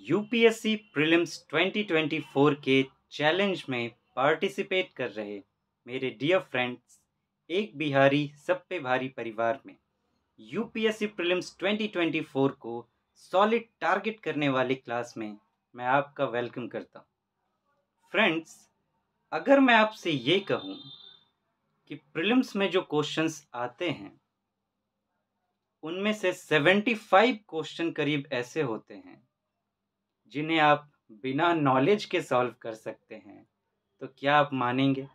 UPSC prelims 2024 के challenge में participate कर रहे मेरे डियर फ्रेंड्स, एक बिहारी सब पे भारी परिवार में यूपीएससी प्रीलिम्स 2024 को सॉलिड टारगेट करने वाली क्लास में मैं आपका वेलकम करता हूँ। फ्रेंड्स, अगर मैं आपसे ये कहूँ कि प्रीलिम्स में जो क्वेश्चंस आते हैं उनमें से 75 क्वेश्चन करीब ऐसे होते हैं जिन्हें आप बिना नॉलेज के सॉल्व कर सकते हैं, तो क्या आप मानेंगे?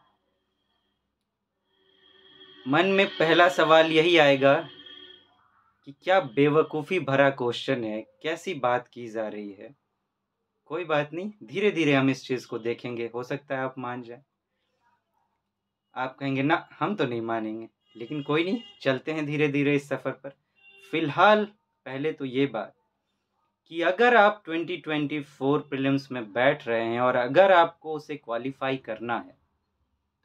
मन में पहला सवाल यही आएगा कि क्या बेवकूफ़ी भरा क्वेश्चन है, कैसी बात की जा रही है। कोई बात नहीं, धीरे धीरे हम इस चीज़ को देखेंगे, हो सकता है आप मान जाए। आप कहेंगे ना, हम तो नहीं मानेंगे, लेकिन कोई नहीं, चलते हैं धीरे धीरे इस सफ़र पर। फिलहाल पहले तो ये बात कि अगर आप 2024 प्रीलिम्स में बैठ रहे हैं और अगर आपको उसे क्वालिफाई करना है,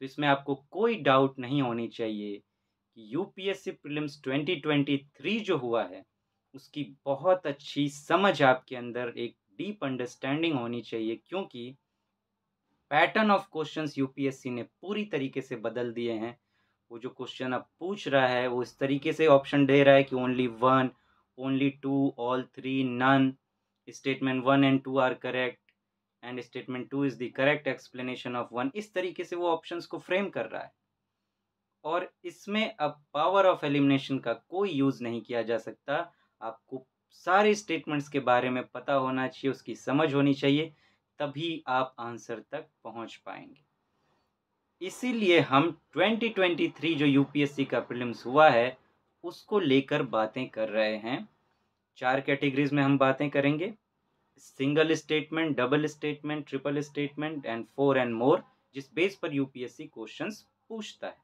तो इसमें आपको कोई डाउट नहीं होनी चाहिए कि यूपीएससी प्रीलिम्स 2023 जो हुआ है उसकी बहुत अच्छी समझ आपके अंदर, एक डीप अंडरस्टैंडिंग होनी चाहिए, क्योंकि पैटर्न ऑफ क्वेश्चंस यूपीएससी ने पूरी तरीके से बदल दिए हैं। वो जो क्वेश्चन अब पूछ रहा है वो इस तरीके से ऑप्शन दे रहा है कि only one, only two, all three, none, statement 1 and 2 are correct and statement 2 is the correct explanation of 1। इस तरीके से वो ऑप्शंस को फ्रेम कर रहा है और इसमें अब पावर ऑफ एलिमिनेशन का कोई यूज़ नहीं किया जा सकता। आपको सारे स्टेटमेंट्स के बारे में पता होना चाहिए, उसकी समझ होनी चाहिए, तभी आप आंसर तक पहुंच पाएंगे। इसीलिए हम 2023 जो यूपीएससी का प्रीलिम्स हुआ है उसको लेकर बातें कर रहे हैं। 4 कैटेगरीज में हम बातें करेंगे: single statement, double statement, triple statement and 4 and मोर, जिस बेस पर यूपीएससी क्वेश्चंस पूछता है।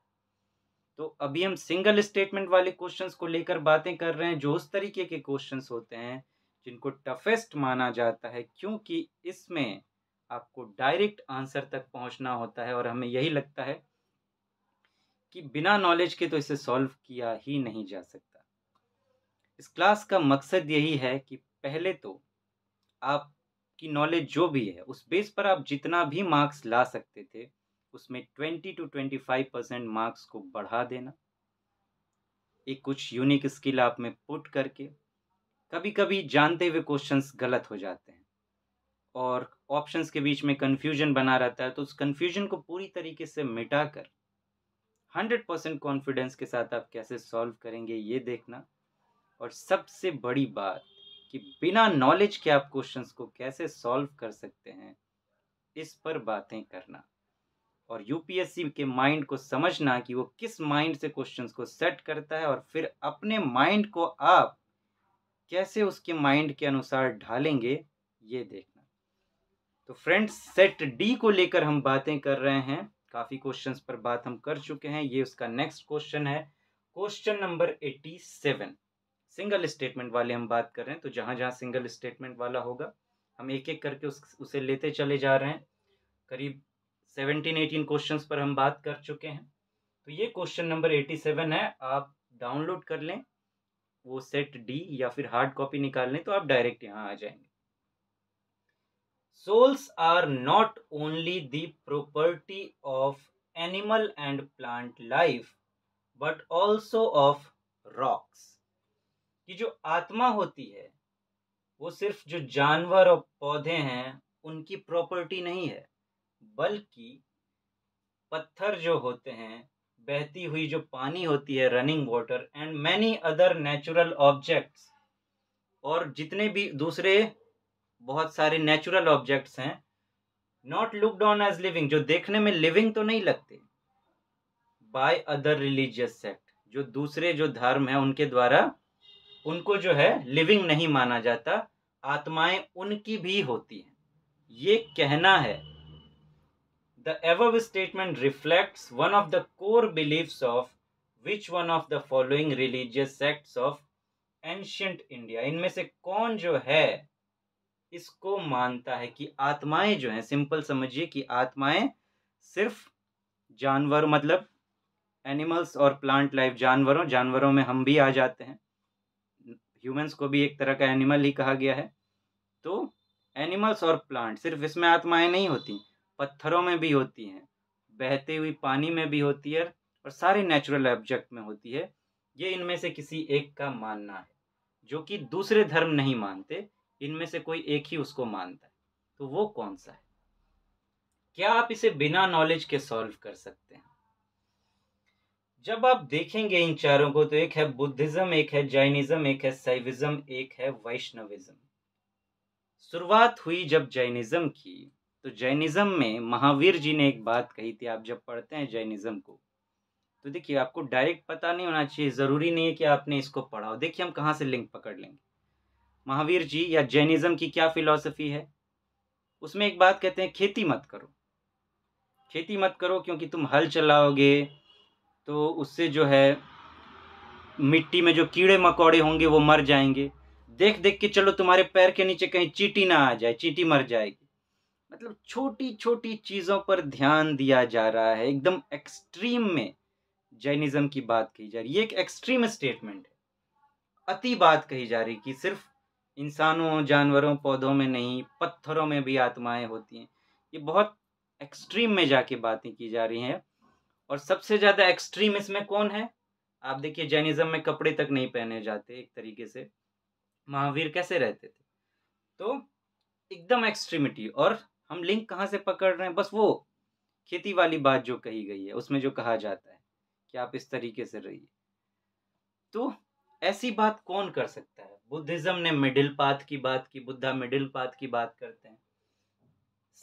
तो अभी हम सिंगल स्टेटमेंट वाले क्वेश्चंस को लेकर बातें कर रहे हैं, जो उस तरीके के क्वेश्चंस होते हैं जिनको टफेस्ट माना जाता है, क्योंकि इसमें आपको डायरेक्ट आंसर तक पहुंचना होता है और हमें यही लगता है कि बिना नॉलेज के तो इसे सॉल्व किया ही नहीं जा सकता। इस क्लास का मकसद यही है कि पहले तो आपकी नॉलेज जो भी है उस बेस पर आप जितना भी मार्क्स ला सकते थे उसमें 20 to 25% मार्क्स को बढ़ा देना, एक कुछ यूनिक स्किल आप में पुट करके। कभी कभी जानते हुए क्वेश्चंस गलत हो जाते हैं और ऑप्शंस के बीच में कंफ्यूजन बना रहता है, तो उस कंफ्यूजन को पूरी तरीके से मिटाकर 100% कॉन्फिडेंस के साथ आप कैसे सॉल्व करेंगे ये देखना। और सबसे बड़ी बात कि बिना नॉलेज के आप क्वेश्चंस को कैसे सॉल्व कर सकते हैं, इस पर बातें करना और यूपीएससी के माइंड को समझना कि वो किस माइंड से क्वेश्चंस को सेट करता है और फिर अपने माइंड को आप कैसे उसके माइंड के अनुसार ढालेंगे, ये देखना। तो फ्रेंड्स, सेट डी को लेकर हम बातें कर रहे हैं। काफ़ी क्वेश्चंस पर बात हम कर चुके हैं, ये उसका नेक्स्ट क्वेश्चन है, क्वेश्चन नंबर 87। सिंगल स्टेटमेंट वाले हम बात कर रहे हैं, तो जहाँ जहाँ सिंगल स्टेटमेंट वाला होगा हम एक एक करके उसे लेते चले जा रहे हैं। करीब 17-18 क्वेश्चंस पर हम बात कर चुके हैं। तो ये क्वेश्चन नंबर 87 है, आप डाउनलोड कर लें वो सेट डी या फिर हार्ड कॉपी निकाल लें तो आप डायरेक्ट यहाँ आ जाएंगे। Souls are not only the property of animal and plant life but also of rocks। कि जो आत्मा होती है वो सिर्फ जो जानवर और पौधे हैं उनकी प्रॉपर्टी नहीं है, बल्कि पत्थर जो होते हैं, बहती हुई जो पानी होती है, running water, and many other natural objects, और जितने भी दूसरे बहुत सारे नेचुरल ऑब्जेक्ट्स हैं, not looked on as living, जो देखने में लिविंग तो नहीं लगते, बाय अदर रिलीजियस सेक्ट, जो दूसरे जो धर्म है उनके द्वारा उनको जो है लिविंग नहीं माना जाता, आत्माएं उनकी भी होती हैं, ये कहना है। The above statement reflects one of the core beliefs of which one of the following religious sects of ancient India। इनमें से कौन जो है इसको मानता है कि आत्माएं जो हैं, सिंपल समझिए कि आत्माएं सिर्फ जानवर, मतलब एनिमल्स और प्लांट लाइफ, जानवरों में हम भी आ जाते हैं, ह्यूमंस को भी एक तरह का एनिमल ही कहा गया है। तो एनिमल्स और प्लांट, सिर्फ इसमें आत्माएं नहीं होती, पत्थरों में भी होती हैं, बहते हुई पानी में भी होती है, और सारे नेचुरल ऑब्जेक्ट में होती है। ये इनमें से किसी एक का मानना है, जो कि दूसरे धर्म नहीं मानते, इनमें से कोई एक ही उसको मानता है। तो वो कौन सा है? क्या आप इसे बिना नॉलेज के सॉल्व कर सकते हैं? जब आप देखेंगे इन चारों को, तो एक है बुद्धिज्म, एक है जैनिज्म, एक है शैविज्म, एक है वैष्णविज्म। शुरुआत हुई जब जैनिज्म की, तो जैनिज्म में महावीर जी ने एक बात कही थी। आप जब पढ़ते हैं जैनिज्म को, तो देखिए, आपको डायरेक्ट पता नहीं होना चाहिए, ज़रूरी नहीं है कि आपने इसको पढ़ा हो। देखिए हम कहाँ से लिंक पकड़ लेंगे। महावीर जी या जैनिज्म की क्या फिलॉसफी है? उसमें एक बात कहते हैं, खेती मत करो, खेती मत करो, क्योंकि तुम हल चलाओगे तो उससे जो है मिट्टी में जो कीड़े मकोड़े होंगे वो मर जाएंगे। देख देख के चलो, तुम्हारे पैर के नीचे कहीं चींटी ना आ जाए, चींटी मर जाएगी। मतलब छोटी छोटी चीजों पर ध्यान दिया जा रहा है, एकदम एक्सट्रीम में जैनिज्म की बात कही जा रही है। ये एक एक्सट्रीम स्टेटमेंट है, अति बात कही जा रही कि सिर्फ इंसानों, जानवरों, पौधों में नहीं, पत्थरों में भी आत्माएं होती हैं। ये बहुत एक्सट्रीम में जाके बातें की जा रही हैं। और सबसे ज्यादा एक्सट्रीम इसमें कौन है? आप देखिए, जैनिज्म में कपड़े तक नहीं पहने जाते एक तरीके से। महावीर कैसे रहते थे? तो एकदम एक्सट्रीमिटी। और हम लिंक कहाँ से पकड़ रहे हैं? बस वो खेती वाली बात जो कही गई है, उसमें जो कहा जाता है कि आप इस तरीके से रहिए। तो ऐसी बात कौन कर सकता है? बुद्धिज्म ने मिडिल पाथ की बात की, बुद्धा मिडिल पाथ की बात करते हैं।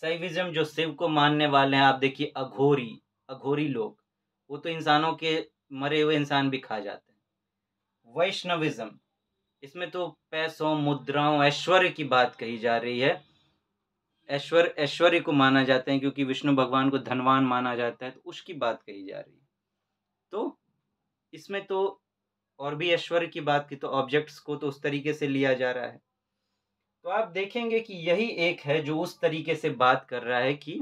शैविज्म जो शिव को मानने वाले हैं, आप देखिए अघोरी, अघोरी लोग, वो तो इंसानों के, मरे हुए इंसान भी खा जाते हैं। वैष्णविज्म, इसमें तो पैसों, मुद्राओं, ऐश्वर्य की बात कही जा रही है। ऐश्वर्य को माना जाता है, क्योंकि विष्णु भगवान को धनवान माना जाता है, तो उसकी बात कही जा रही है। तो इसमें तो और भी ऐश्वर्य की बात की, तो ऑब्जेक्ट्स को तो उस तरीके से लिया जा रहा है। तो आप देखेंगे कि यही एक है जो उस तरीके से बात कर रहा है कि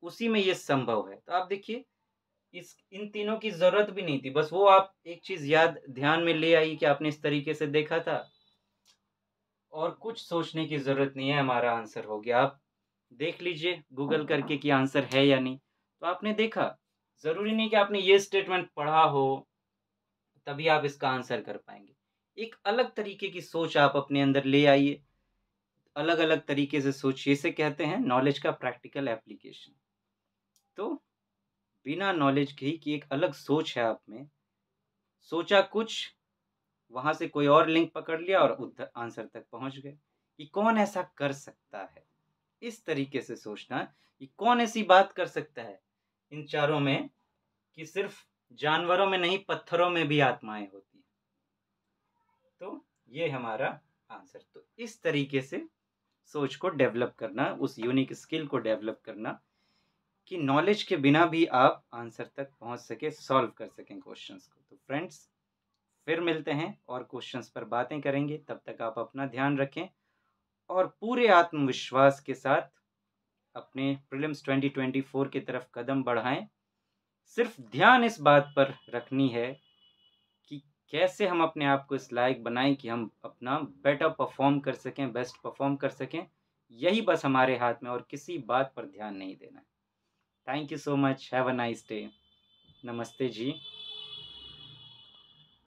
उसी में ये संभव है। तो आप देखिए, इस इन तीनों की जरूरत भी नहीं थी, बस वो आप एक चीज याद ध्यान में ले आई कि आपने इस तरीके से देखा था, और कुछ सोचने की जरूरत नहीं है, हमारा आंसर हो गया। आप देख लीजिए गूगल करके कि आंसर है या नहीं। तो आपने देखा, जरूरी नहीं कि आपने ये स्टेटमेंट पढ़ा हो तभी आप इसका आंसर कर पाएंगे। एक अलग तरीके की सोच आप अपने अंदर ले आइए, अलग अलग तरीके से सोचिए। इसे कहते हैं नॉलेज का प्रैक्टिकल एप्लीकेशन। तो बिना नॉलेज के ही कि एक अलग सोच है आप में, सोचा कुछ, वहां से कोई और लिंक पकड़ लिया और उत्तर आंसर तक पहुंच गए। कि कौन ऐसा कर सकता है? इस तरीके से सोचना कि कौन ऐसी बात कर सकता है इन चारों में कि सिर्फ जानवरों में नहीं, पत्थरों में भी आत्माएं होती हैं। तो ये हमारा आंसर। तो इस तरीके से सोच को डेवलप करना, उस यूनिक स्किल को डेवलप करना कि नॉलेज के बिना भी आप आंसर तक पहुंच सके, सॉल्व कर सकें क्वेश्चंस को। तो फ्रेंड्स, फिर मिलते हैं और क्वेश्चंस पर बातें करेंगे। तब तक आप अपना ध्यान रखें और पूरे आत्मविश्वास के साथ अपने प्रीलिम्स 2024 की तरफ कदम बढ़ाएं। सिर्फ ध्यान इस बात पर रखनी है कि कैसे हम अपने आप को इस लायक बनाएं कि हम अपना बेटर परफॉर्म कर सकें, बेस्ट परफॉर्म कर सकें। यही बस हमारे हाथ में, और किसी बात पर ध्यान नहीं देना है। Thank you so much. Have a nice day. नमस्ते जी।